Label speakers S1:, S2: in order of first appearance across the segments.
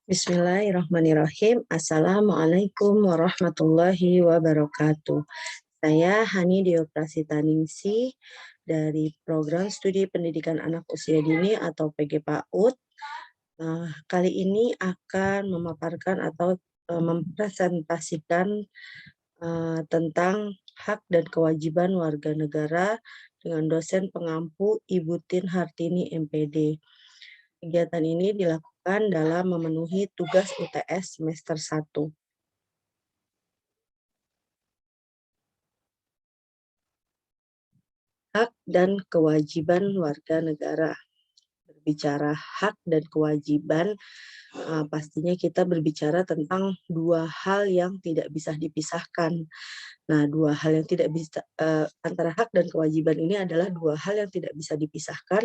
S1: Bismillahirrahmanirrahim. Assalamualaikum warahmatullahi wabarakatuh. Saya Hani Deoprasitaningsih dari Program Studi Pendidikan Anak Usia Dini atau PG PAUD. Kali ini akan memaparkan atau mempresentasikan tentang hak dan kewajiban warga negara dengan dosen pengampu Ibu Tin Hartini MPD. Kegiatan ini dilakukan dalam memenuhi tugas UTS semester 1. Hak dan kewajiban warga negara. Berbicara hak dan kewajiban, pastinya kita berbicara tentang dua hal yang tidak bisa dipisahkan. Nah, dua hal yang tidak bisa antara hak dan kewajiban ini adalah dua hal yang tidak bisa dipisahkan,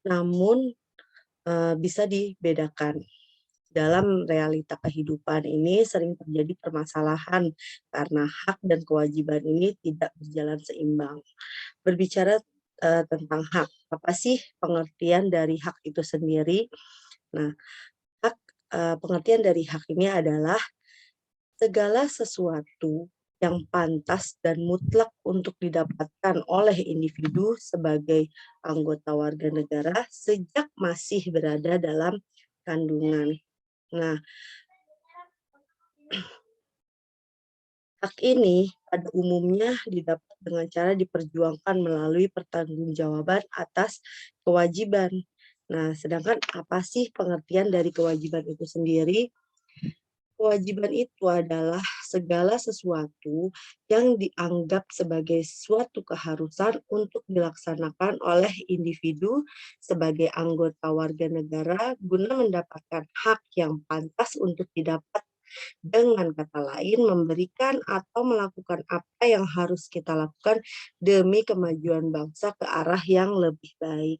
S1: namun bisa dibedakan. Dalam realita kehidupan ini sering terjadi permasalahan karena hak dan kewajiban ini tidak berjalan seimbang. Berbicara tentang hak, apa sih pengertian dari hak itu sendiri? Nah, pengertian dari hak ini adalah segala sesuatu yang pantas dan mutlak untuk didapatkan oleh individu sebagai anggota warga negara sejak masih berada dalam kandungan. Nah, hak ini pada umumnya didapat dengan cara diperjuangkan melalui pertanggungjawaban atas kewajiban. Nah, sedangkan apa sih pengertian dari kewajiban itu sendiri? Kewajiban itu adalah segala sesuatu yang dianggap sebagai suatu keharusan untuk dilaksanakan oleh individu sebagai anggota warga negara guna mendapatkan hak yang pantas untuk didapat. Dengan kata lain, memberikan atau melakukan apa yang harus kita lakukan demi kemajuan bangsa ke arah yang lebih baik.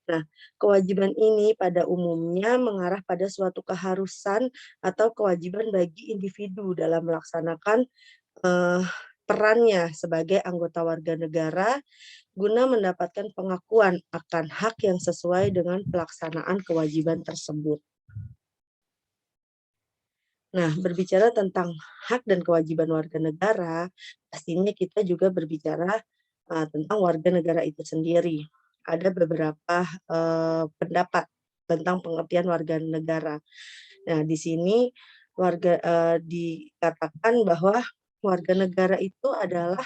S1: Nah, kewajiban ini pada umumnya mengarah pada suatu keharusan atau kewajiban bagi individu dalam melaksanakan perannya sebagai anggota warga negara guna mendapatkan pengakuan akan hak yang sesuai dengan pelaksanaan kewajiban tersebut. Nah, berbicara tentang hak dan kewajiban warga negara, pastinya kita juga berbicara tentang warga negara itu sendiri. Ada beberapa pendapat tentang pengertian warga negara. Nah, di sini dikatakan bahwa warga negara itu adalah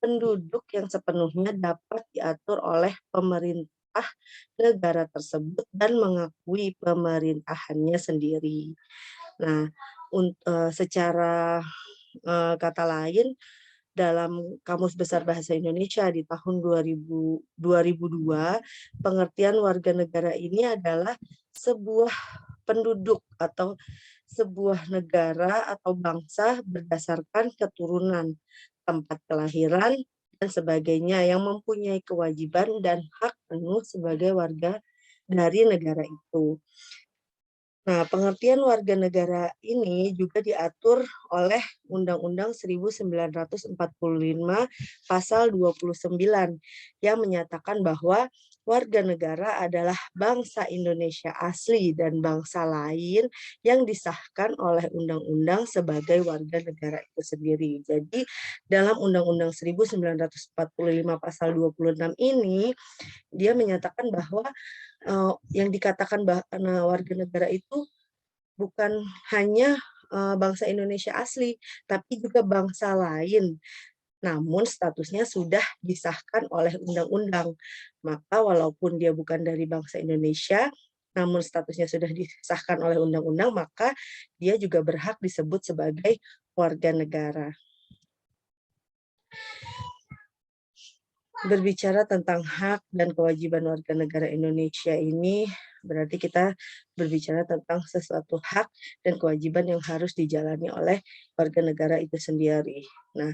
S1: penduduk yang sepenuhnya dapat diatur oleh pemerintah negara tersebut dan mengakui pemerintahannya sendiri. Nah, secara kata lain, dalam Kamus Besar Bahasa Indonesia di tahun 2002, pengertian warga negara ini adalah sebuah penduduk atau sebuah negara atau bangsa berdasarkan keturunan, tempat kelahiran, dan sebagainya yang mempunyai kewajiban dan hak penuh sebagai warga dari negara itu. Nah, pengertian warga negara ini juga diatur oleh Undang-Undang 1945 pasal 29 yang menyatakan bahwa warga negara adalah bangsa Indonesia asli dan bangsa lain yang disahkan oleh undang-undang sebagai warga negara itu sendiri. Jadi, dalam Undang-Undang 1945 pasal 26 ini dia menyatakan bahwa yang dikatakan warga negara itu bukan hanya bangsa Indonesia asli, tapi juga bangsa lain. Namun statusnya sudah disahkan oleh undang-undang. Maka walaupun dia bukan dari bangsa Indonesia, namun statusnya sudah disahkan oleh undang-undang, maka dia juga berhak disebut sebagai warga negara. Berbicara tentang hak dan kewajiban warga negara Indonesia ini berarti kita berbicara tentang sesuatu hak dan kewajiban yang harus dijalani oleh warga negara itu sendiri. Nah,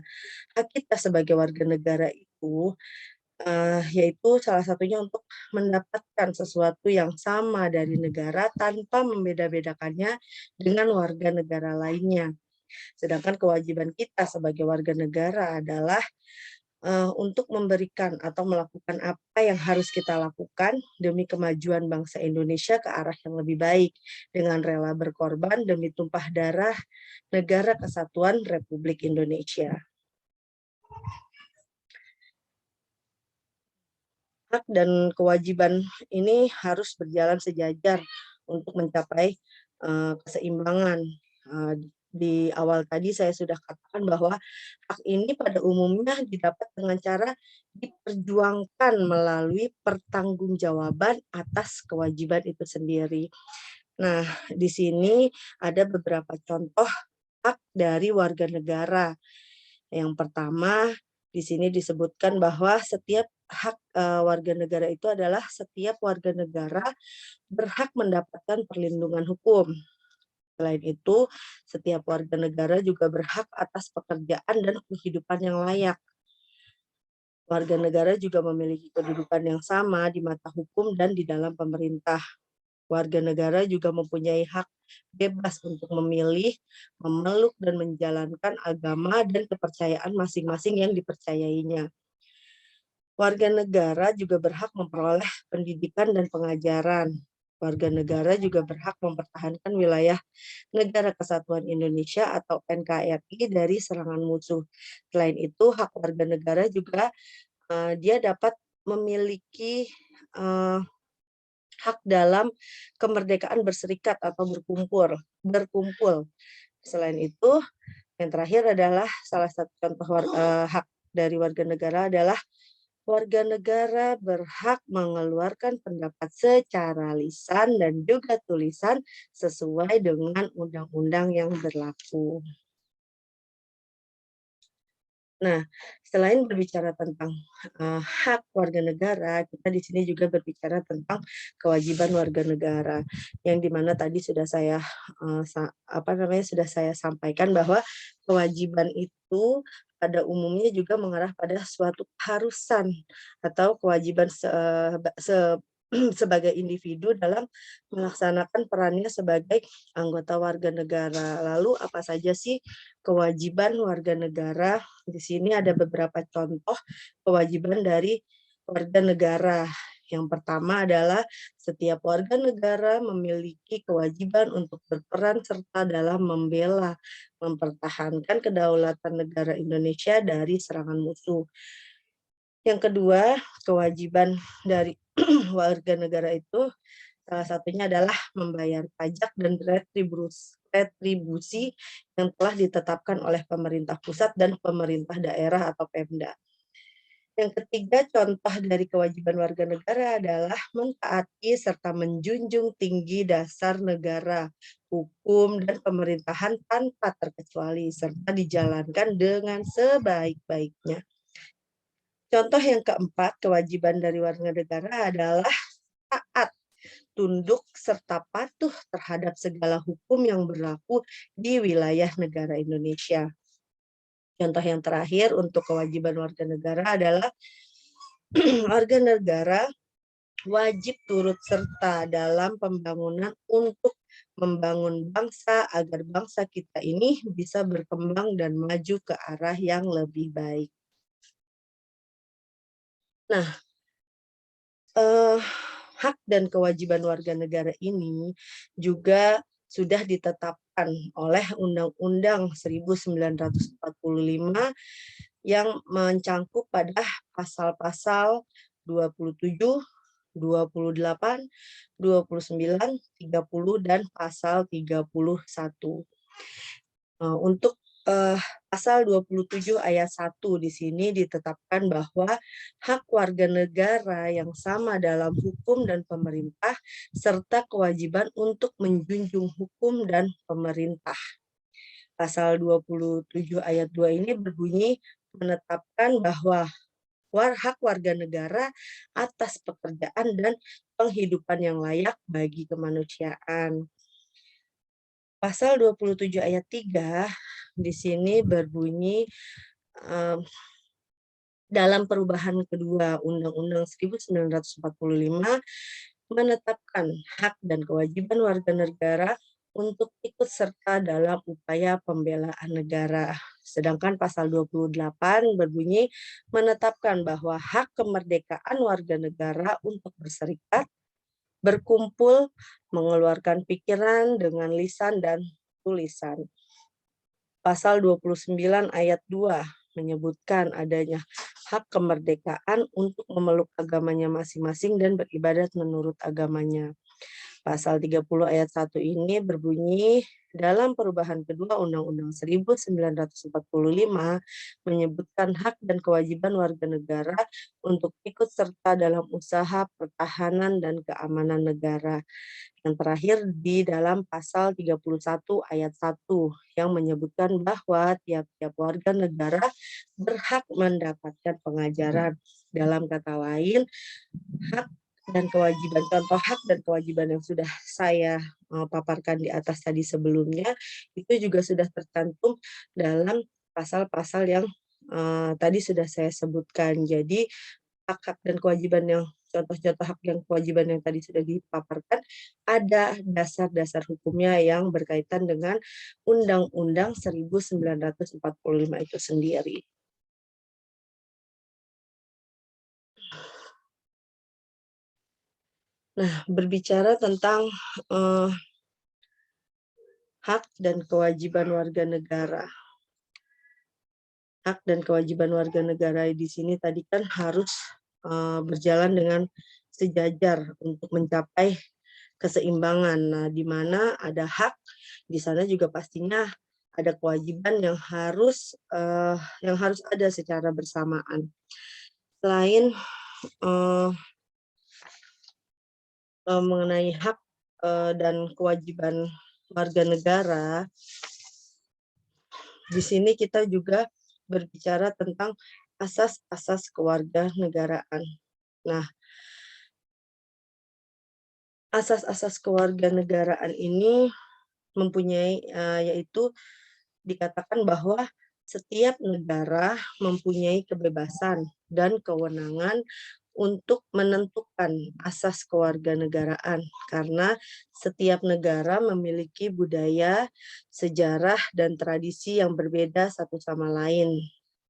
S1: hak kita sebagai warga negara itu yaitu salah satunya untuk mendapatkan sesuatu yang sama dari negara tanpa membeda-bedakannya dengan warga negara lainnya. Sedangkan kewajiban kita sebagai warga negara adalah untuk memberikan atau melakukan apa yang harus kita lakukan demi kemajuan bangsa Indonesia ke arah yang lebih baik, dengan rela berkorban demi tumpah darah Negara Kesatuan Republik Indonesia. Hak dan kewajiban ini harus berjalan sejajar untuk mencapai keseimbangan. Di awal tadi saya sudah katakan bahwa hak ini pada umumnya didapat dengan cara diperjuangkan melalui pertanggungjawaban atas kewajiban itu sendiri. Nah, di sini ada beberapa contoh hak dari warga negara. Yang pertama, di sini disebutkan bahwa setiap hak warga negara itu adalah setiap warga negara berhak mendapatkan perlindungan hukum. Selain itu, setiap warga negara juga berhak atas pekerjaan dan kehidupan yang layak. Warga negara juga memiliki kedudukan yang sama di mata hukum dan di dalam pemerintah. Warga negara juga mempunyai hak bebas untuk memilih, memeluk, dan menjalankan agama dan kepercayaan masing-masing yang dipercayainya. Warga negara juga berhak memperoleh pendidikan dan pengajaran. Warga negara juga berhak mempertahankan wilayah Negara Kesatuan Indonesia atau NKRI dari serangan musuh. Selain itu, hak warga negara juga dia dapat memiliki hak dalam kemerdekaan berserikat atau berkumpul. Selain itu, yang terakhir adalah salah satu contoh hak dari warga negara adalah warga negara berhak mengeluarkan pendapat secara lisan dan juga tulisan sesuai dengan undang-undang yang berlaku. Nah, selain berbicara tentang hak warga negara, kita di sini juga berbicara tentang kewajiban warga negara, yang dimana tadi sudah saya sudah saya sampaikan bahwa kewajiban itu pada umumnya juga mengarah pada suatu keharusan atau kewajiban sebagai individu dalam melaksanakan perannya sebagai anggota warga negara. Lalu apa saja sih kewajiban warga negara? Di sini ada beberapa contoh kewajiban dari warga negara. Yang pertama adalah setiap warga negara memiliki kewajiban untuk berperan serta dalam membela, mempertahankan kedaulatan negara Indonesia dari serangan musuh. Yang kedua, kewajiban dari warga negara itu salah satunya adalah membayar pajak dan retribusi yang telah ditetapkan oleh pemerintah pusat dan pemerintah daerah atau Pemda. Yang ketiga, contoh dari kewajiban warga negara adalah mentaati serta menjunjung tinggi dasar negara, hukum, dan pemerintahan tanpa terkecuali, serta dijalankan dengan sebaik-baiknya. Contoh yang keempat, kewajiban dari warga negara adalah taat, tunduk, serta patuh terhadap segala hukum yang berlaku di wilayah negara Indonesia. Contoh yang terakhir untuk kewajiban warga negara adalah warga negara wajib turut serta dalam pembangunan untuk membangun bangsa agar bangsa kita ini bisa berkembang dan maju ke arah yang lebih baik. Nah, hak dan kewajiban warga negara ini juga sudah ditetapkan oleh Undang-Undang 1945 yang mencangkup pada pasal-pasal 27, 28, 29, 30, dan pasal 31. Untuk pasal 27 ayat 1 di sini ditetapkan bahwa hak warga negara yang sama dalam hukum dan pemerintah serta kewajiban untuk menjunjung hukum dan pemerintah. Pasal 27 ayat 2 ini berbunyi menetapkan bahwa hak warga negara atas pekerjaan dan penghidupan yang layak bagi kemanusiaan. Pasal 27 ayat 3 di sini berbunyi dalam perubahan kedua Undang-Undang 1945 menetapkan hak dan kewajiban warga negara untuk ikut serta dalam upaya pembelaan negara. Sedangkan pasal 28 berbunyi menetapkan bahwa hak kemerdekaan warga negara untuk berserikat, berkumpul, mengeluarkan pikiran dengan lisan dan tulisan. Pasal 29 ayat 2 menyebutkan adanya hak kemerdekaan untuk memeluk agamanya masing-masing dan beribadat menurut agamanya. Pasal 30 ayat 1 ini berbunyi, dalam perubahan kedua Undang-Undang 1945 menyebutkan hak dan kewajiban warga negara untuk ikut serta dalam usaha pertahanan dan keamanan negara. Yang terakhir di dalam pasal 31 ayat 1 yang menyebutkan bahwa tiap-tiap warga negara berhak mendapatkan pengajaran. Dalam kata lain, hak dan kewajiban, contoh hak dan kewajiban yang sudah saya paparkan di atas tadi sebelumnya, itu juga sudah tercantum dalam pasal-pasal yang tadi sudah saya sebutkan. Jadi hak-hak dan kewajiban yang contoh-contoh hak dan kewajiban yang tadi sudah dipaparkan, ada dasar-dasar hukumnya yang berkaitan dengan Undang-Undang 1945 itu sendiri. Nah, berbicara tentang hak dan kewajiban warga negara. Hak dan kewajiban warga negara di sini tadi kan harus berjalan dengan sejajar untuk mencapai keseimbangan. Nah, di mana ada hak, di sana juga pastinya ada kewajiban yang harus ada secara bersamaan. Selain mengenai hak dan kewajiban warga negara, di sini kita juga berbicara tentang asas-asas kewarganegaraan. Nah, asas-asas kewarganegaraan ini mempunyai yaitu dikatakan bahwa setiap negara mempunyai kebebasan dan kewenangan untuk menentukan asas kewarganegaraan karena setiap negara memiliki budaya, sejarah, dan tradisi yang berbeda satu sama lain.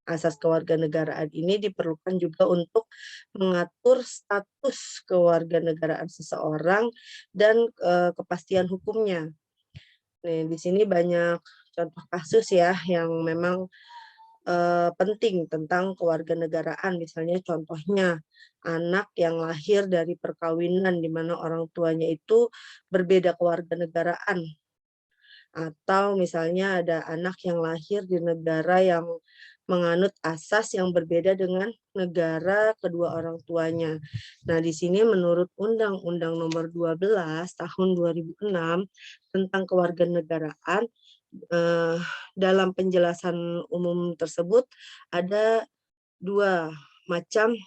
S1: Asas kewarganegaraan ini diperlukan juga untuk mengatur status kewarganegaraan seseorang dan kepastian hukumnya. Nih, di sini banyak contoh kasus ya yang memang penting tentang kewarganegaraan. Misalnya contohnya anak yang lahir dari perkawinan di mana orang tuanya itu berbeda kewarganegaraan. Atau misalnya ada anak yang lahir di negara yang menganut asas yang berbeda dengan negara kedua orang tuanya. Nah, di sini menurut Undang-Undang Nomor 12 Tahun 2006 tentang kewarganegaraan, dalam penjelasan umum tersebut ada 2 macam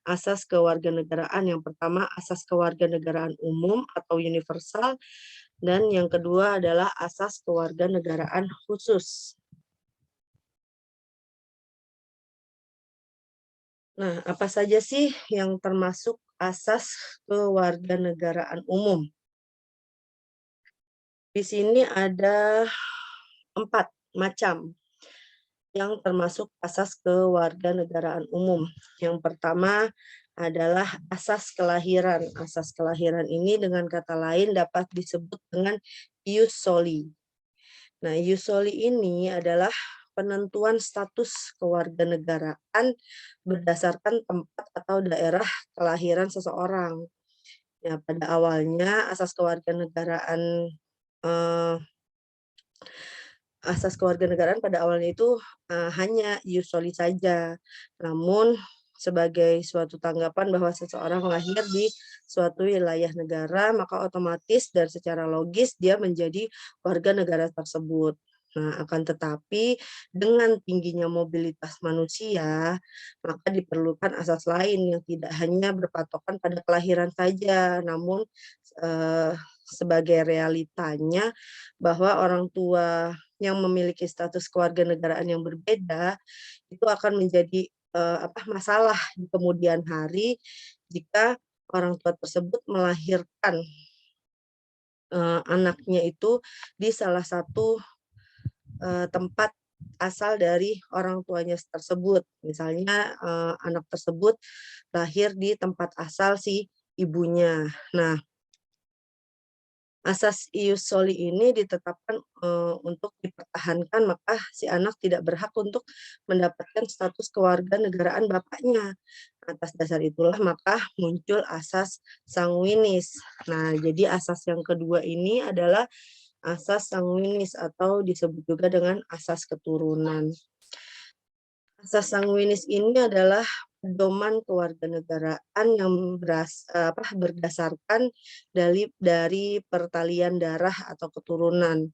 S1: asas kewarganegaraan. Yang pertama, asas kewarganegaraan umum atau universal, dan yang kedua adalah asas kewarganegaraan khusus. Nah, apa saja sih yang termasuk asas kewarganegaraan umum? Di sini ada 4 macam yang termasuk asas kewarganegaraan umum. Yang pertama adalah asas kelahiran. Asas kelahiran ini dengan kata lain dapat disebut dengan ius soli. Nah, ius soli ini adalah penentuan status kewarganegaraan berdasarkan tempat atau daerah kelahiran seseorang. Ya, pada awalnya eh, asas kewarganegaraan pada awalnya itu hanya ius soli saja. Namun sebagai suatu tanggapan bahwa seseorang lahir di suatu wilayah negara, maka otomatis dan secara logis dia menjadi warga negara tersebut. Nah, akan tetapi dengan tingginya mobilitas manusia, maka diperlukan asas lain yang tidak hanya berpatokan pada kelahiran saja, namun sebagai realitanya bahwa orang tua yang memiliki status kewarganegaraan yang berbeda itu akan menjadi masalah di kemudian hari jika orang tua tersebut melahirkan anaknya itu di salah satu tempat asal dari orang tuanya tersebut. Misalnya, anak tersebut lahir di tempat asal si ibunya. Nah, asas ius soli ini ditetapkan, untuk dipertahankan, maka si anak tidak berhak untuk mendapatkan status kewarganegaraan bapaknya. Atas dasar itulah maka muncul asas sanguinis. Nah, jadi asas yang kedua ini adalah asas sanguinis atau disebut juga dengan asas keturunan. Asas sanguinis ini adalah pedoman kewarganegaraan yang berdasarkan dari pertalian darah atau keturunan.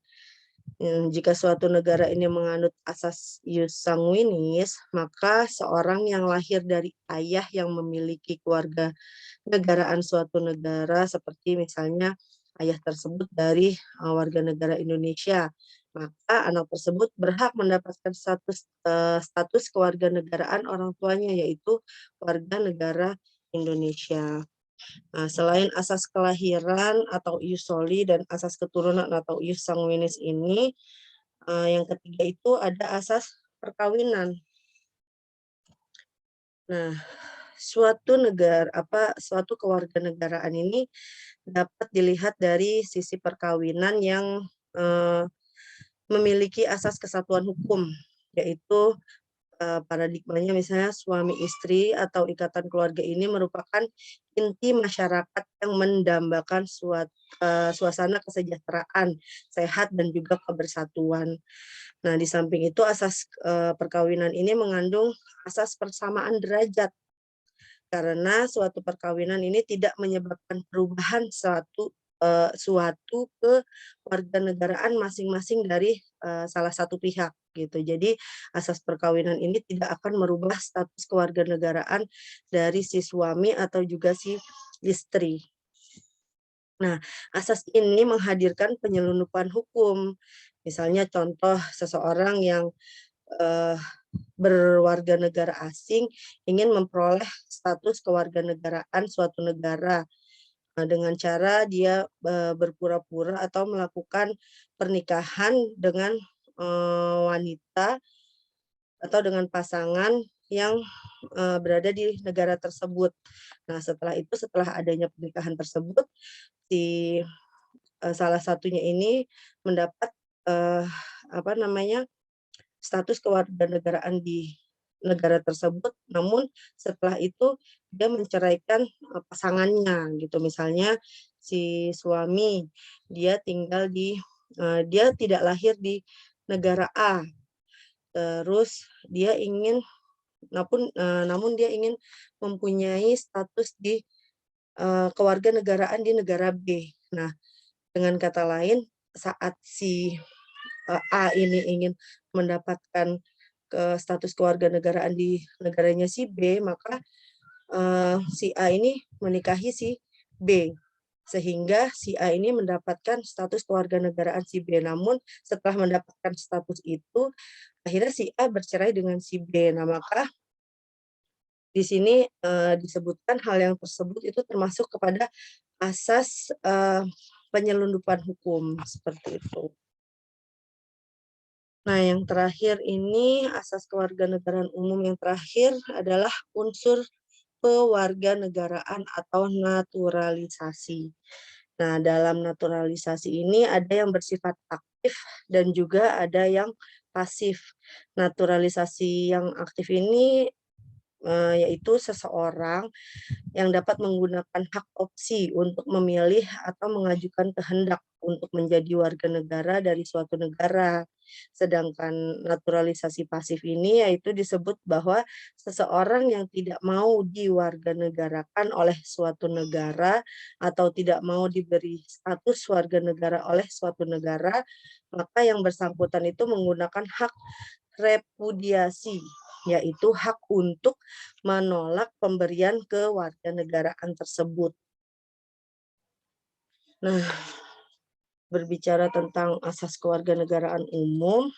S1: Jika suatu negara ini menganut asas ius sanguinis, maka seorang yang lahir dari ayah yang memiliki keluarga negaraan suatu negara seperti misalnya ayah tersebut dari warga negara Indonesia, maka anak tersebut berhak mendapatkan status kewarganegaraan orang tuanya yaitu warga negara Indonesia. Nah, selain asas kelahiran atau ius soli dan asas keturunan atau ius sanguinis ini, yang ketiga itu ada asas perkawinan. Nah, suatu kewarganegaraan ini dapat dilihat dari sisi perkawinan yang, eee, memiliki asas kesatuan hukum, yaitu, paradigmanya misalnya suami istri atau ikatan keluarga ini merupakan inti masyarakat yang mendambakan suasana kesejahteraan, sehat, dan juga kebersatuan. Nah, di samping itu asas, perkawinan ini mengandung asas persamaan derajat. Karena suatu perkawinan ini tidak menyebabkan perubahan suatu kewarganegaraan masing-masing dari, salah satu pihak, gitu. Jadi, asas perkawinan ini tidak akan merubah status kewarganegaraan dari si suami atau juga si istri. Nah, asas ini menghadirkan penyelundupan hukum. Misalnya contoh seseorang yang, eee berwarga negara asing ingin memperoleh status kewarganegaraan suatu negara, dengan cara dia, berpura-pura atau melakukan pernikahan dengan, wanita atau dengan pasangan yang, berada di negara tersebut. Nah, setelah adanya pernikahan tersebut, si, salah satunya ini mendapat, eee, apa namanya, status kewarganegaraan di negara tersebut, namun setelah itu dia menceraikan, pasangannya gitu. Misalnya si suami, dia tidak lahir di negara A, terus dia ingin namun dia ingin mempunyai status di, kewarganegaraan di negara B. Nah, dengan kata lain, saat si A ini ingin mendapatkan status kewarganegaraan di negaranya si B, maka, si A ini menikahi si B, sehingga si A ini mendapatkan status kewarganegaraan si B. Namun setelah mendapatkan status itu, akhirnya si A bercerai dengan si B. Nah, maka di sini, disebutkan hal yang tersebut itu termasuk kepada asas, penyelundupan hukum, seperti itu. Nah, yang terakhir ini, asas kewarganegaraan umum yang terakhir adalah unsur kewarganegaraan atau naturalisasi. Nah, dalam naturalisasi ini ada yang bersifat aktif dan juga ada yang pasif. Naturalisasi yang aktif ini, yaitu seseorang yang dapat menggunakan hak opsi untuk memilih atau mengajukan kehendak untuk menjadi warga negara dari suatu negara. Sedangkan naturalisasi pasif ini yaitu disebut bahwa seseorang yang tidak mau diwarganegarakan oleh suatu negara atau tidak mau diberi status warga negara oleh suatu negara, maka yang bersangkutan itu menggunakan hak repudiasi, yaitu hak untuk menolak pemberian kewarganegaraan tersebut. Nah, berbicara tentang asas kewarganegaraan umum,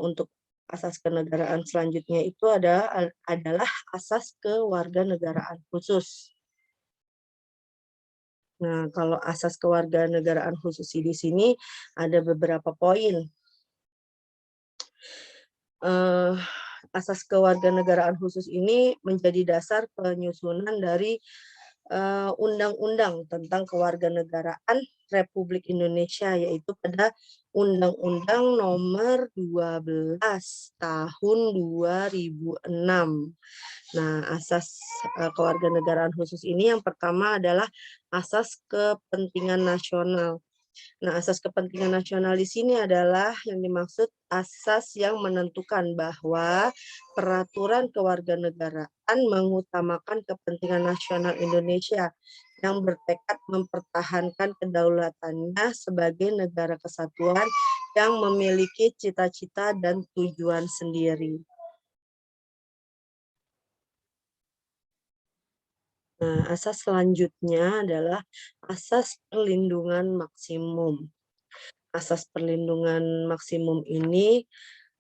S1: untuk asas kenegaraan selanjutnya itu adalah asas kewarganegaraan khusus. Nah, kalau asas kewarganegaraan khusus di sini ada beberapa poin. eee, asas kewarganegaraan khusus ini menjadi dasar penyusunan dari, undang-undang tentang kewarganegaraan Republik Indonesia, yaitu pada Undang-Undang Nomor 12 Tahun 2006. Nah, asas, kewarganegaraan khusus ini yang pertama adalah asas kepentingan nasional. Nah, asas kepentingan nasional di sini adalah yang dimaksud asas yang menentukan bahwa peraturan kewarganegaraan mengutamakan kepentingan nasional Indonesia yang bertekad mempertahankan kedaulatannya sebagai negara kesatuan yang memiliki cita-cita dan tujuan sendiri. Nah, asas selanjutnya adalah asas perlindungan maksimum. Asas perlindungan maksimum ini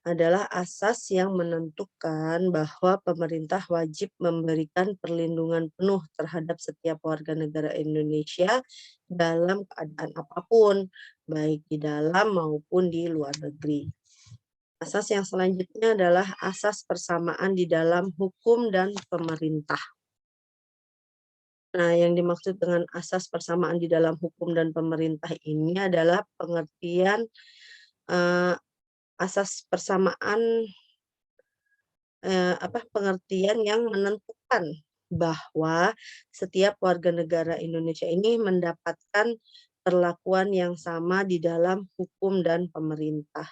S1: adalah asas yang menentukan bahwa pemerintah wajib memberikan perlindungan penuh terhadap setiap warga negara Indonesia dalam keadaan apapun, baik di dalam maupun di luar negeri. Asas yang selanjutnya adalah asas persamaan di dalam hukum dan pemerintah. Nah, yang dimaksud dengan asas persamaan di dalam hukum dan pemerintah ini adalah pengertian, eee, asas persamaan, pengertian yang menentukan bahwa setiap warga negara Indonesia ini mendapatkan perlakuan yang sama di dalam hukum dan pemerintah.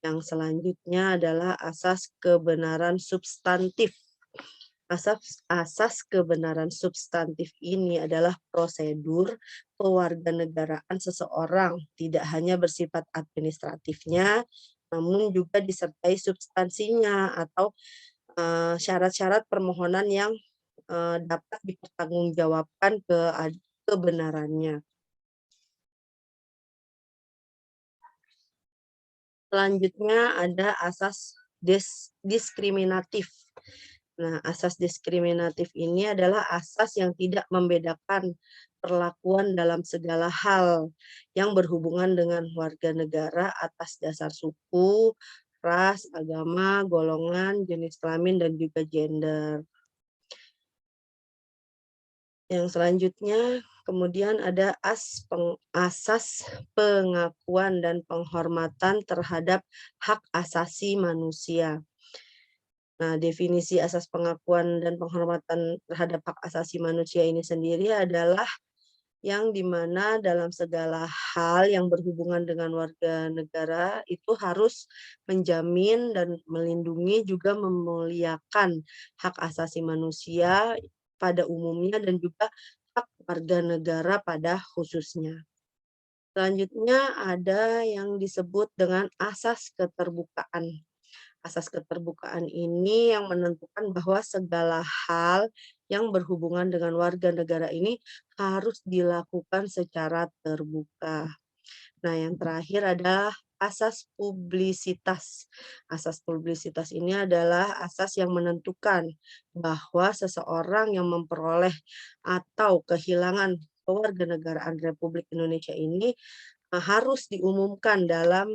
S1: Yang selanjutnya adalah asas kebenaran substantif. Asas asas kebenaran substantif ini adalah prosedur kewarganegaraan seseorang, tidak hanya bersifat administratifnya, namun juga disertai substansinya atau, syarat-syarat permohonan yang, dapat dipertanggungjawabkan kebenarannya. Selanjutnya ada asas diskriminatif. Nah, asas diskriminatif ini adalah asas yang tidak membedakan perlakuan dalam segala hal yang berhubungan dengan warga negara atas dasar suku, ras, agama, golongan, jenis kelamin, dan juga gender. Yang selanjutnya kemudian ada asas pengakuan dan penghormatan terhadap hak asasi manusia. Nah, definisi asas pengakuan dan penghormatan terhadap hak asasi manusia ini sendiri adalah yang dimana dalam segala hal yang berhubungan dengan warga negara itu harus menjamin dan melindungi juga memuliakan hak asasi manusia pada umumnya dan juga hak warga negara pada khususnya. Selanjutnya ada yang disebut dengan asas keterbukaan. Asas keterbukaan ini yang menentukan bahwa segala hal yang berhubungan dengan warga negara ini harus dilakukan secara terbuka. Nah, yang terakhir adalah asas publisitas. Asas publisitas ini adalah asas yang menentukan bahwa seseorang yang memperoleh atau kehilangan kewarganegaraan Republik Indonesia ini harus diumumkan dalam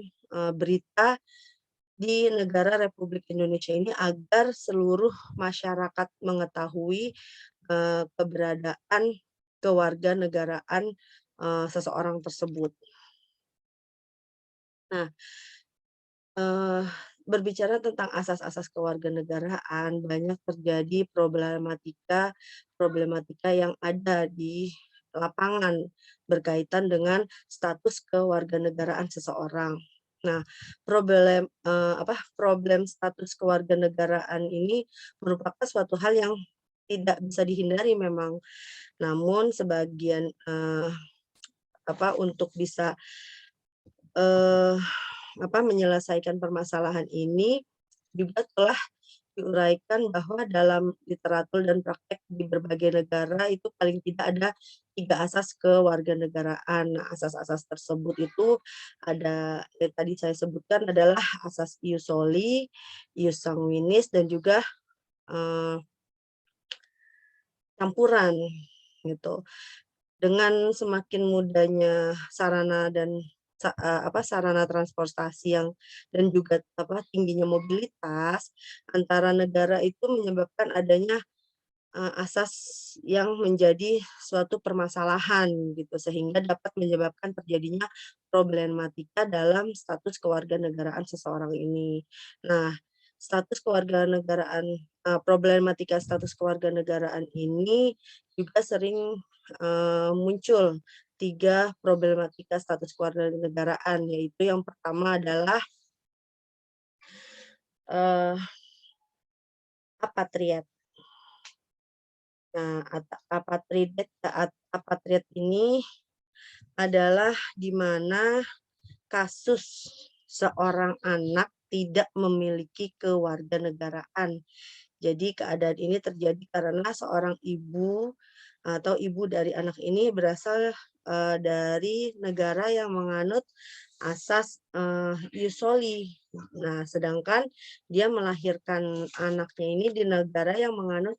S1: berita di negara Republik Indonesia ini agar seluruh masyarakat mengetahui, keberadaan kewarganegaraan, seseorang tersebut. Nah, eee, berbicara tentang asas-asas kewarganegaraan, banyak terjadi problematika problematika yang ada di lapangan berkaitan dengan status kewarganegaraan seseorang. Nah, problem status kewarganegaraan ini merupakan suatu hal yang tidak bisa dihindari memang. Namun sebagian, untuk bisa, eee menyelesaikan permasalahan ini juga telah diuraikan bahwa dalam literatur dan praktek di berbagai negara itu paling tidak ada 3 asas kewarganegaraan. Nah, asas-asas tersebut itu ada yang tadi saya sebutkan adalah asas ius soli, ius sanguinis, dan juga, eee, campuran gitu. Dengan semakin mudahnya sarana dan sarana transportasi dan juga tingginya mobilitas antara negara itu menyebabkan adanya asas yang menjadi suatu permasalahan gitu, sehingga dapat menyebabkan terjadinya problematika dalam status kewarganegaraan seseorang ini. Nah, problematika status kewarganegaraan ini juga sering, muncul 3 problematika status kewarganegaraan, yaitu yang pertama adalah, eee, apatriat. Nah, apatriat ini adalah di mana kasus seorang anak tidak memiliki kewarganegaraan. Jadi keadaan ini terjadi karena seorang ibu atau ibu dari anak ini berasal, dari negara yang menganut asas, ius soli. Nah, sedangkan dia melahirkan anaknya ini di negara yang menganut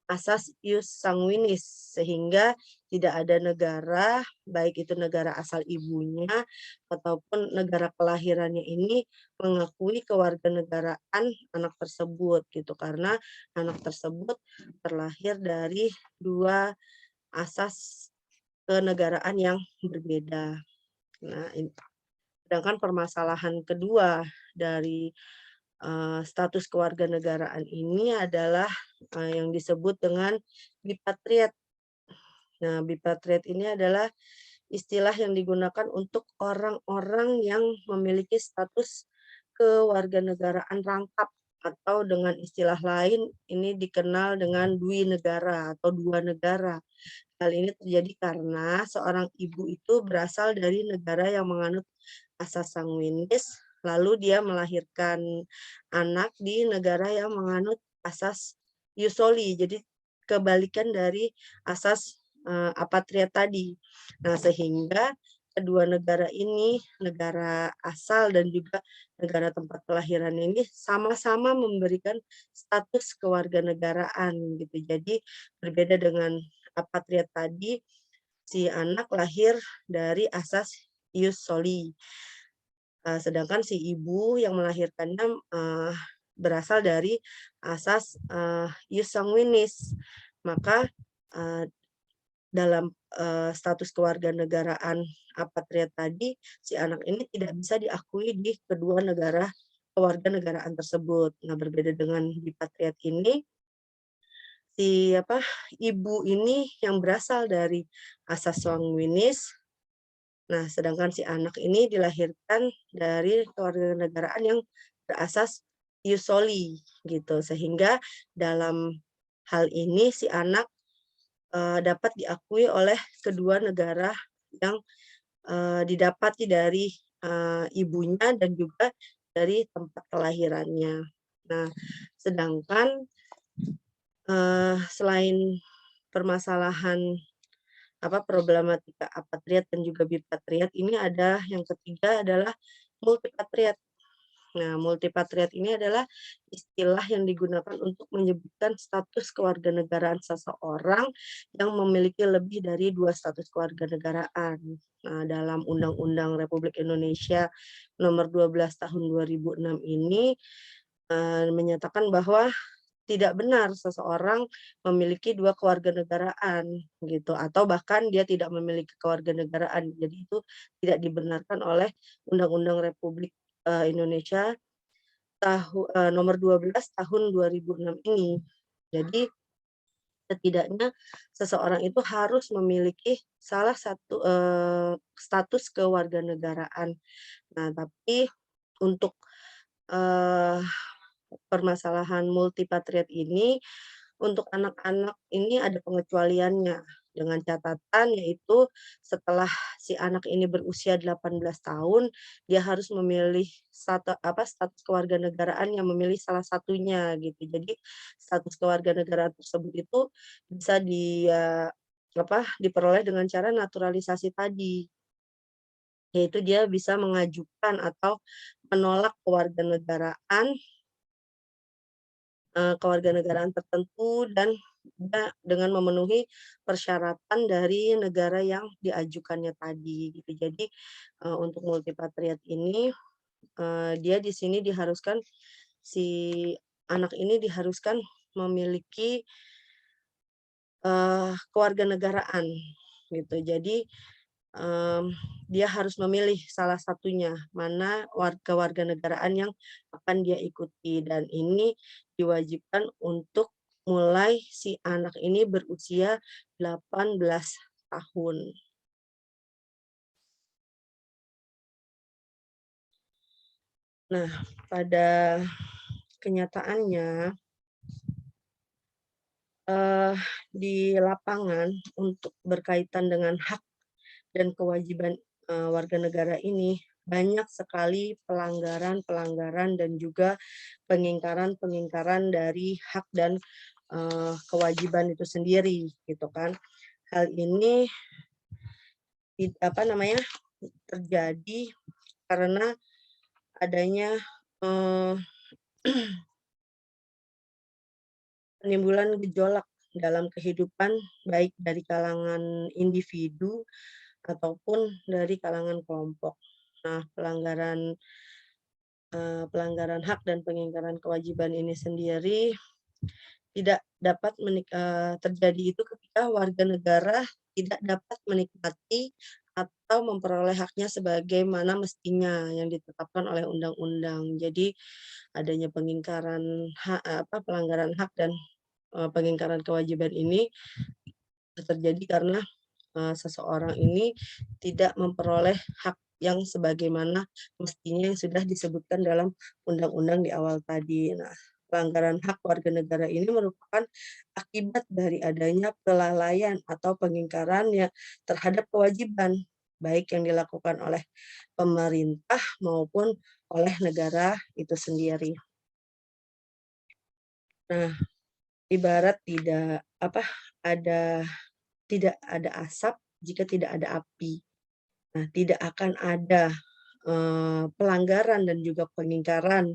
S1: asas ius sanguinis, sehingga tidak ada negara, baik itu negara asal ibunya ataupun negara kelahirannya ini mengakui kewarganegaraan anak tersebut gitu, karena anak tersebut terlahir dari 2 asas kenegaraan yang berbeda. Nah, sedangkan permasalahan kedua dari status kewarganegaraan ini adalah, yang disebut dengan bipatriat. Nah, bipatriat ini adalah istilah yang digunakan untuk orang-orang yang memiliki status kewarganegaraan rangkap atau dengan istilah lain ini dikenal dengan dui negara atau 2 negara. Hal ini terjadi karena seorang ibu itu berasal dari negara yang menganut asas sanguinis, lalu dia melahirkan anak di negara yang menganut asas ius soli. Jadi kebalikan dari asas, apatriat tadi. Nah, sehingga kedua negara ini, negara asal dan juga negara tempat kelahiran ini sama-sama memberikan status kewarganegaraan gitu. Jadi berbeda dengan apatriat tadi, si anak lahir dari asas ius soli. Sedangkan si ibu yang melahirkannya, berasal dari asas, ius sanguinis. Maka, eee, dalam, status kewarganegaraan apatriat tadi, si anak ini tidak bisa diakui di kedua negara kewarganegaraan tersebut. Nah, berbeda dengan bipatriat ini, ibu ini yang berasal dari asas sanguinis. Nah, sedangkan si anak ini dilahirkan dari kewarganegaraan yang berasas ius soli gitu, sehingga dalam hal ini si anak, dapat diakui oleh kedua negara yang, didapati dari, ibunya dan juga dari tempat kelahirannya. Nah, sedangkan, selain permasalahan problematika apatriat dan juga bipatriat ini ada yang ketiga adalah multipatriat. Nah, multipatriat ini adalah istilah yang digunakan untuk menyebutkan status kewarganegaraan seseorang yang memiliki lebih dari 2 status kewarganegaraan. Nah, dalam Undang-Undang Republik Indonesia Nomor 12 Tahun 2006 ini, menyatakan bahwa tidak benar seseorang memiliki 2 kewarganegaraan gitu, atau bahkan dia tidak memiliki kewarganegaraan. Jadi itu tidak dibenarkan oleh Undang-Undang Republik, Indonesia Nomor 12 Tahun 2006 ini. Jadi setidaknya seseorang itu harus memiliki salah satu, status kewarganegaraan. Nah, tapi untuk, eee permasalahan multipatriat ini, untuk anak-anak ini ada pengecualiannya, dengan catatan yaitu setelah si anak ini berusia 18 tahun, dia harus memilih status kewarganegaraan yang memilih salah satunya gitu. Jadi status kewarganegaraan tersebut itu bisa diperoleh dengan cara naturalisasi tadi, yaitu dia bisa mengajukan atau menolak kewarganegaraan kewarganegaraan tertentu dan dengan memenuhi persyaratan dari negara yang diajukannya tadi gitu. Jadi, untuk multipatriat ini, dia di sini diharuskan si anak ini diharuskan memiliki, kewarganegaraan gitu. Jadi, mmm, dia harus memilih salah satunya, mana kewarganegaraan yang akan dia ikuti dan ini diwajibkan untuk mulai si anak ini berusia 18 tahun. Nah, pada kenyataannya, eee, di lapangan untuk berkaitan dengan hak dan kewajiban, warga negara ini, banyak sekali pelanggaran-pelanggaran dan juga pengingkaran-pengingkaran dari hak dan, kewajiban itu sendiri, gitu kan. Hal ini apa namanya, terjadi karena adanya, eee, penimbulan gejolak dalam kehidupan baik dari kalangan individu ataupun dari kalangan kelompok. Nah, pelanggaran hak dan pengingkaran kewajiban ini sendiri tidak dapat terjadi itu ketika warga negara tidak dapat menikmati atau memperoleh haknya sebagaimana mestinya yang ditetapkan oleh undang-undang. Jadi adanya pelanggaran hak dan, pengingkaran kewajiban ini terjadi karena seseorang ini tidak memperoleh hak yang sebagaimana mestinya yang sudah disebutkan dalam undang-undang di awal tadi. Nah, pelanggaran hak warga negara ini merupakan akibat dari adanya kelalaian atau pengingkaran ya terhadap kewajiban, baik yang dilakukan oleh pemerintah maupun oleh negara itu sendiri. Nah, ibarat ada tidak ada asap jika tidak ada api. Nah, tidak akan ada, pelanggaran dan juga pengingkaran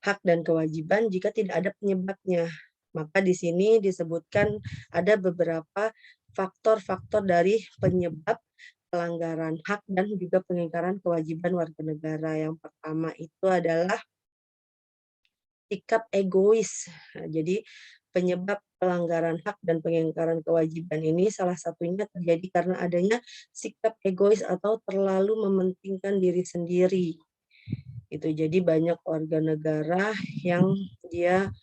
S1: hak dan kewajiban jika tidak ada penyebabnya. Maka di sini disebutkan ada beberapa faktor-faktor dari penyebab pelanggaran hak dan juga pengingkaran kewajiban warga negara. Yang pertama itu adalah sikap egois. Nah, jadi penyebab pelanggaran hak dan pengingkaran kewajiban ini salah satunya terjadi karena adanya sikap egois atau terlalu mementingkan diri sendiri. Itu jadi banyak warga negara yang dia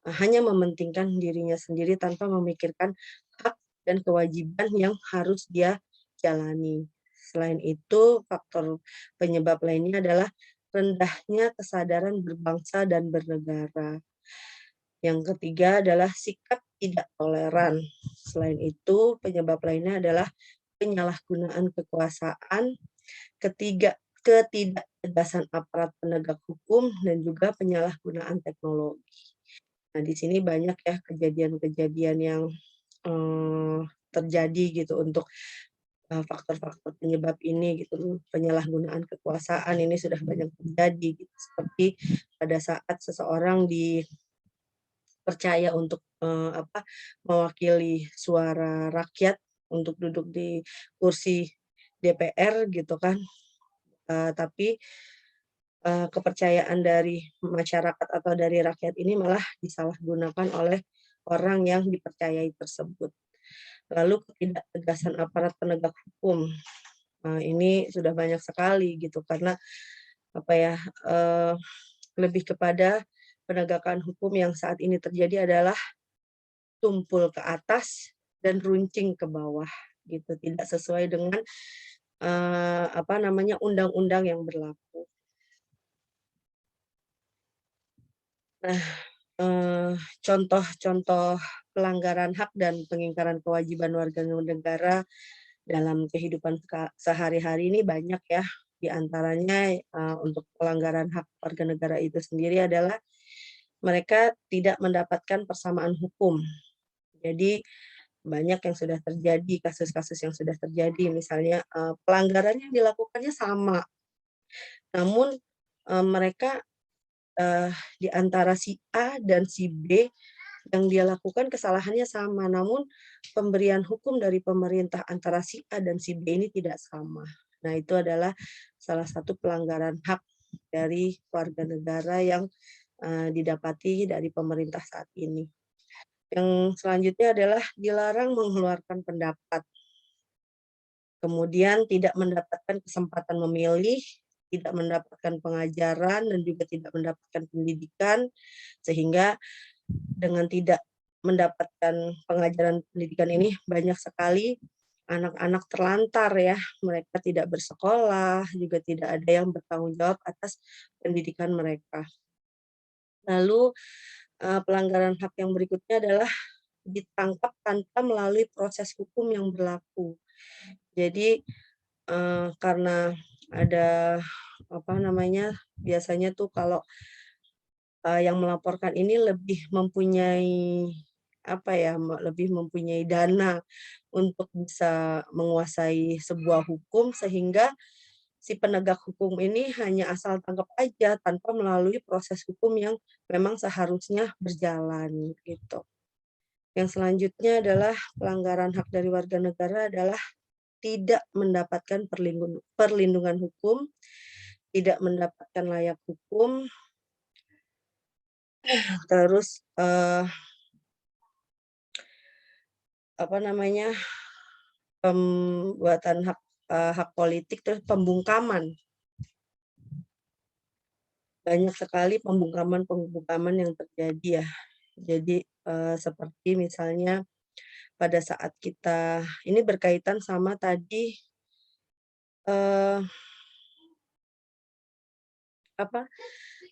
S1: hanya mementingkan dirinya sendiri tanpa memikirkan hak dan kewajiban yang harus dia jalani. Selain itu, faktor penyebab lainnya adalah rendahnya kesadaran berbangsa dan bernegara. Yang ketiga adalah sikap tidak toleran. Selain itu, penyebab lainnya adalah penyalahgunaan kekuasaan, ketidaktegasan aparat penegak hukum, dan juga penyalahgunaan teknologi. Nah, di sini banyak ya kejadian-kejadian yang, eee, terjadi gitu untuk, faktor-faktor penyebab ini gitu, penyalahgunaan kekuasaan ini sudah banyak terjadi gitu, seperti pada saat seseorang dipercaya untuk, mewakili suara rakyat untuk duduk di kursi DPR gitu kan, tapi kepercayaan dari masyarakat atau dari rakyat ini malah disalahgunakan oleh orang yang dipercayai tersebut. Lalu ketidaktegasan aparat penegak hukum, ini sudah banyak sekali gitu karena apa ya, lebih kepada penegakan hukum yang saat ini terjadi adalah tumpul ke atas dan runcing ke bawah gitu, tidak sesuai dengan, undang-undang yang berlaku. Nah, contoh-contoh pelanggaran hak dan pengingkaran kewajiban warga negara dalam kehidupan sehari-hari ini banyak ya. Di antaranya, untuk pelanggaran hak warga negara itu sendiri adalah mereka tidak mendapatkan persamaan hukum. Jadi banyak yang sudah terjadi, kasus-kasus yang sudah terjadi misalnya, pelanggaran yang dilakukannya sama, namun, mereka, di antara si A dan si B yang dia lakukan kesalahannya sama, namun pemberian hukum dari pemerintah antara si A dan si B ini tidak sama. Nah, itu adalah salah satu pelanggaran hak dari warga negara yang didapati dari pemerintah saat ini. Yang selanjutnya adalah dilarang mengeluarkan pendapat, kemudian tidak mendapatkan kesempatan memilih, tidak mendapatkan pengajaran, dan juga tidak mendapatkan pendidikan, sehingga dengan tidak mendapatkan pengajaran pendidikan ini banyak sekali anak-anak terlantar ya, mereka tidak bersekolah, juga tidak ada yang bertanggung jawab atas pendidikan mereka. Lalu, pelanggaran hak yang berikutnya adalah ditangkap tanpa melalui proses hukum yang berlaku. Jadi, karena ada, apa namanya, biasanya tuh kalau, yang melaporkan ini lebih mempunyai, apa ya, lebih mempunyai dana untuk bisa menguasai sebuah hukum, sehingga si penegak hukum ini hanya asal tangkap aja tanpa melalui proses hukum yang memang seharusnya berjalan, gitu. Yang selanjutnya adalah pelanggaran hak dari warga negara adalah tidak mendapatkan perlindungan hukum, tidak mendapatkan layak hukum, terus, apa namanya, pembuatan hak politik, terus pembungkaman. Banyak sekali pembungkaman-pembungkaman yang terjadi ya. Jadi, seperti misalnya pada saat kita ini berkaitan sama tadi, eee, apa,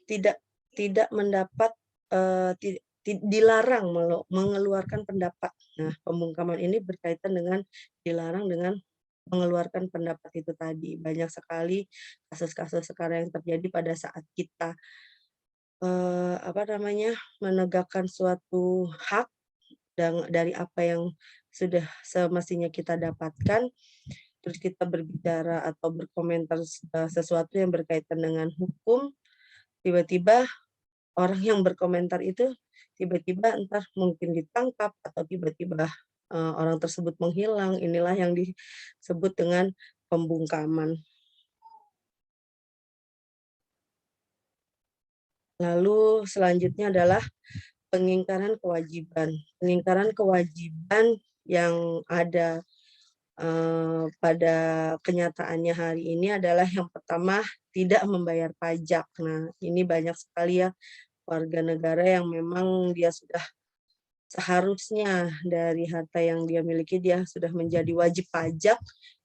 S1: tidak tidak mendapat, eee, ti ti dilarang mengeluarkan pendapat. Nah, pembungkaman ini berkaitan dengan dilarang dengan mengeluarkan pendapat itu tadi. Banyak sekali kasus-kasus sekarang yang terjadi pada saat kita, apa namanya, menegakkan suatu hak dari apa yang sudah semestinya kita dapatkan, terus kita berbicara atau berkomentar sesuatu yang berkaitan dengan hukum, tiba-tiba orang yang berkomentar itu tiba-tiba entar mungkin ditangkap atau tiba-tiba, orang tersebut menghilang, inilah yang disebut dengan pembungkaman. Lalu selanjutnya adalah pengingkaran kewajiban. Pengingkaran kewajiban yang ada, pada kenyataannya hari ini adalah yang pertama, tidak membayar pajak. Nah, ini banyak sekali ya warga negara yang memang dia sudah seharusnya dari harta yang dia miliki dia sudah menjadi wajib pajak,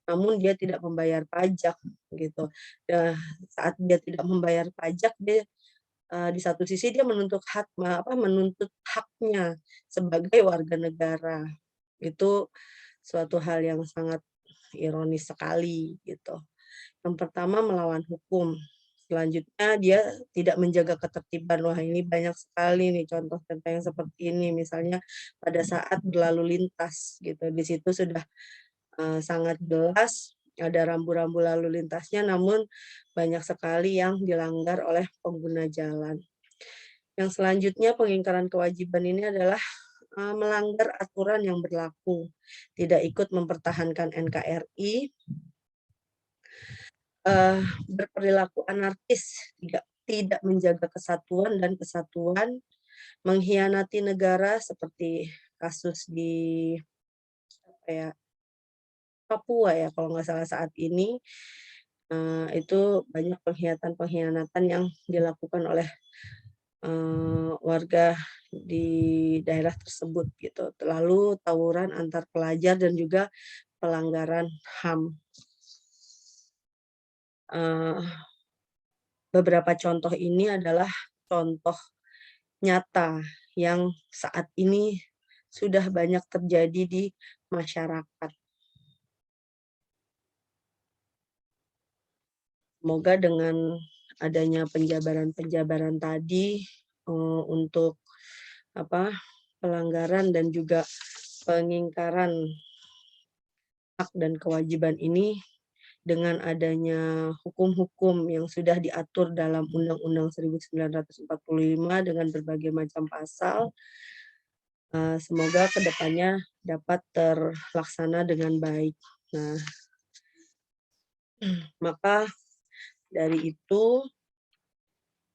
S1: namun dia tidak membayar pajak gitu. Nah, saat dia tidak membayar pajak dia, di satu sisi dia menuntut haknya sebagai warga negara. Itu suatu hal yang sangat ironis sekali gitu. Yang pertama melawan hukum, selanjutnya dia tidak menjaga ketertiban. Wah, ini banyak sekali nih contoh-contoh yang seperti ini, misalnya pada saat berlalu lintas gitu, di situ sudah, sangat jelas ada rambu-rambu lalu lintasnya, namun banyak sekali yang dilanggar oleh pengguna jalan. Yang selanjutnya pengingkaran kewajiban ini adalah, melanggar aturan yang berlaku, tidak ikut mempertahankan NKRI, berperilaku anarkis, tidak tidak menjaga kesatuan dan kesatuan, mengkhianati negara seperti kasus di, apa ya, Papua ya kalau nggak salah saat ini, itu banyak pengkhianatan-pengkhianatan yang dilakukan oleh, warga di daerah tersebut gitu. Lalu tawuran antar pelajar dan juga pelanggaran HAM. Eee, Beberapa contoh ini adalah contoh nyata yang saat ini sudah banyak terjadi di masyarakat. Semoga dengan adanya penjabaran-penjabaran tadi, untuk apa, pelanggaran dan juga pengingkaran hak dan kewajiban ini, dengan adanya hukum-hukum yang sudah diatur dalam Undang-Undang 1945 dengan berbagai macam pasal, Semoga kedepannya dapat terlaksana dengan baik. Nah, maka dari itu,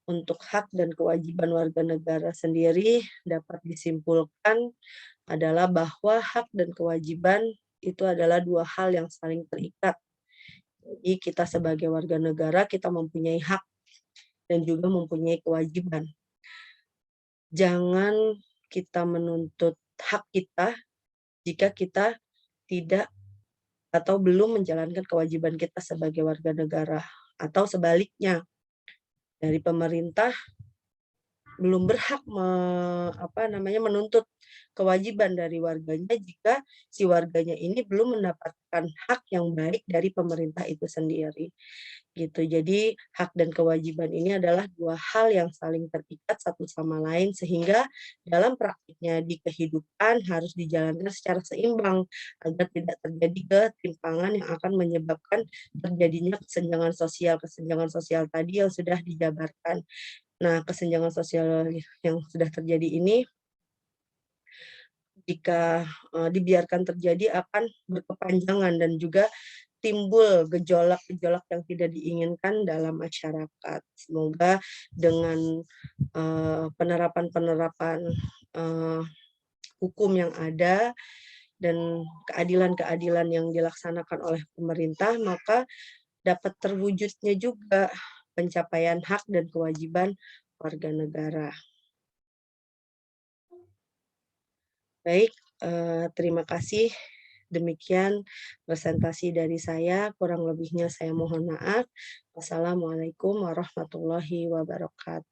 S1: untuk hak dan kewajiban warga negara sendiri dapat disimpulkan adalah bahwa hak dan kewajiban itu adalah dua hal yang saling terikat. Jadi kita sebagai warga negara, kita mempunyai hak dan juga mempunyai kewajiban. Jangan kita menuntut hak kita jika kita tidak atau belum menjalankan kewajiban kita sebagai warga negara. Atau sebaliknya, dari pemerintah belum berhak menuntut kewajiban dari warganya jika si warganya ini belum mendapatkan hak yang baik dari pemerintah itu sendiri, gitu. Jadi hak dan kewajiban ini adalah dua hal yang saling terikat satu sama lain sehingga dalam praktiknya di kehidupan harus dijalankan secara seimbang agar tidak terjadi ketimpangan yang akan menyebabkan terjadinya kesenjangan sosial tadi yang sudah dijabarkan. Nah, kesenjangan sosial yang sudah terjadi ini jika, dibiarkan terjadi akan berkepanjangan dan juga timbul gejolak-gejolak yang tidak diinginkan dalam masyarakat. Semoga dengan, penerapan-penerapan, eee, hukum yang ada dan keadilan-keadilan yang dilaksanakan oleh pemerintah, maka dapat terwujudnya juga pencapaian hak dan kewajiban warga negara. Baik, terima kasih. Demikian presentasi dari saya, kurang lebihnya saya mohon maaf. Wassalamualaikum warahmatullahi wabarakatuh.